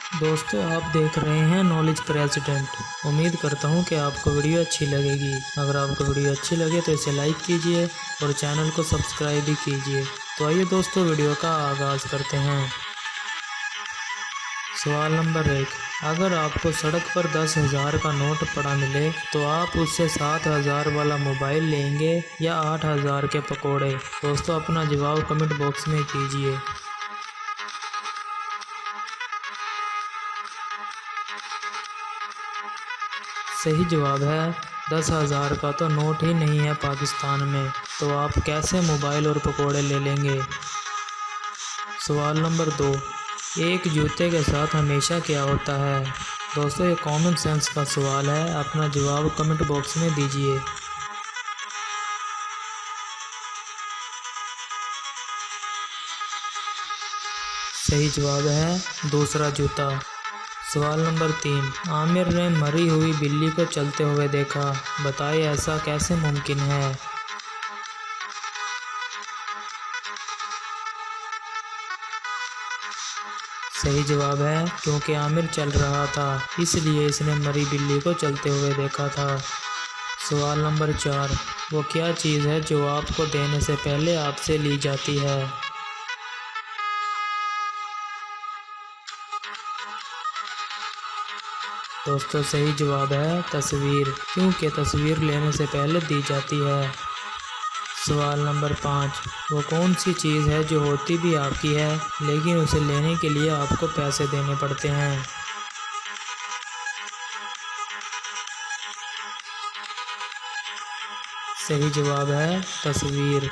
दोस्तों, आप देख रहे हैं नॉलेज प्रेसिडेंट। उम्मीद करता हूं कि आपको वीडियो अच्छी लगेगी। अगर आपको वीडियो अच्छी लगे तो इसे लाइक कीजिए और चैनल को सब्सक्राइब भी कीजिए। तो आइए दोस्तों, वीडियो का आगाज़ करते हैं। सवाल नंबर 1। अगर आपको सड़क पर 10,000 का नोट पड़ा मिले तो आप उससे 7,000 वाला मोबाइल लेंगे या 8,000 के पकोड़े? दोस्तों, अपना जवाब कमेंट बॉक्स में कीजिए। सही जवाब है 10,000 का तो नोट ही नहीं है पाकिस्तान में, तो आप कैसे मोबाइल और पकोड़े ले लेंगे। सवाल नंबर 2। एक जूते के साथ हमेशा क्या होता है? दोस्तों, ये कॉमन सेंस का सवाल है। अपना जवाब कमेंट बॉक्स में दीजिए। सही जवाब है दूसरा जूता। सवाल नंबर 3। आमिर ने मरी हुई बिल्ली को चलते हुए देखा, बताइए ऐसा कैसे मुमकिन है। सही जवाब है क्योंकि आमिर चल रहा था, इसलिए इसने मरी बिल्ली को चलते हुए देखा था। सवाल नंबर 4। वो क्या चीज़ है जो आपको देने से पहले आपसे ली जाती है? दोस्तों, सही जवाब है तस्वीर, क्योंकि तस्वीर लेने से पहले दी जाती है। सवाल नंबर 5। वो कौन सी चीज़ है जो होती भी आपकी है लेकिन उसे लेने के लिए आपको पैसे देने पड़ते हैं? सही जवाब है तस्वीर।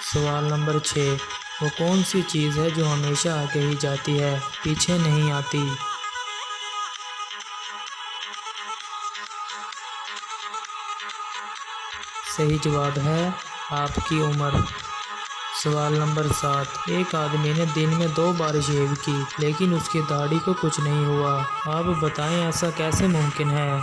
सवाल नंबर 6। वो कौन सी चीज़ है जो हमेशा आगे ही जाती है, पीछे नहीं आती? सही जवाब है आपकी उम्र। सवाल नंबर 7। एक आदमी ने दिन में 2 बार शेव की लेकिन उसकी दाढ़ी को कुछ नहीं हुआ। आप बताएं ऐसा कैसे मुमकिन है।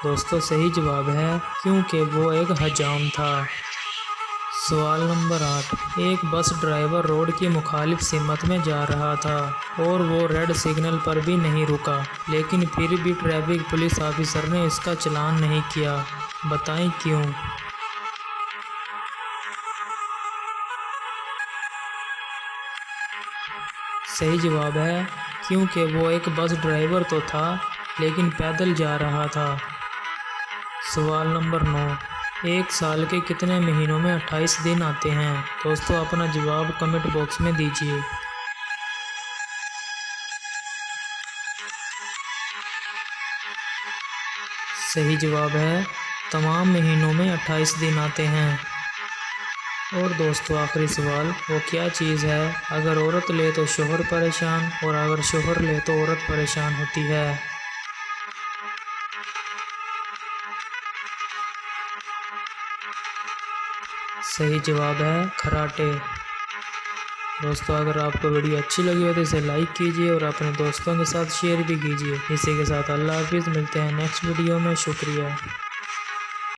दोस्तों, सही जवाब है क्योंकि वो एक हजाम था। सवाल नंबर 8। एक बस ड्राइवर रोड की मुखालिफ सिमत में जा रहा था और वो रेड सिग्नल पर भी नहीं रुका, लेकिन फिर भी ट्रैफिक पुलिस ऑफिसर ने इसका चालान नहीं किया। बताएं क्यों। सही जवाब है क्योंकि वो एक बस ड्राइवर तो था लेकिन पैदल जा रहा था। सवाल नंबर 9। एक साल के कितने महीनों में 28 दिन आते हैं? दोस्तों, अपना जवाब कमेंट बॉक्स में दीजिए। सही जवाब है तमाम महीनों में 28 दिन आते हैं। और दोस्तों, आखिरी सवाल। वो क्या चीज़ है अगर औरत ले तो शोहर परेशान और अगर शोहर ले तो औरत परेशान होती है? सही जवाब है खर्राटे। दोस्तों, अगर आपको वीडियो अच्छी लगी हो तो इसे लाइक कीजिए और अपने दोस्तों के साथ शेयर भी कीजिए। इसी के साथ अल्लाह हाफिज़। मिलते हैं नेक्स्ट वीडियो में। शुक्रिया।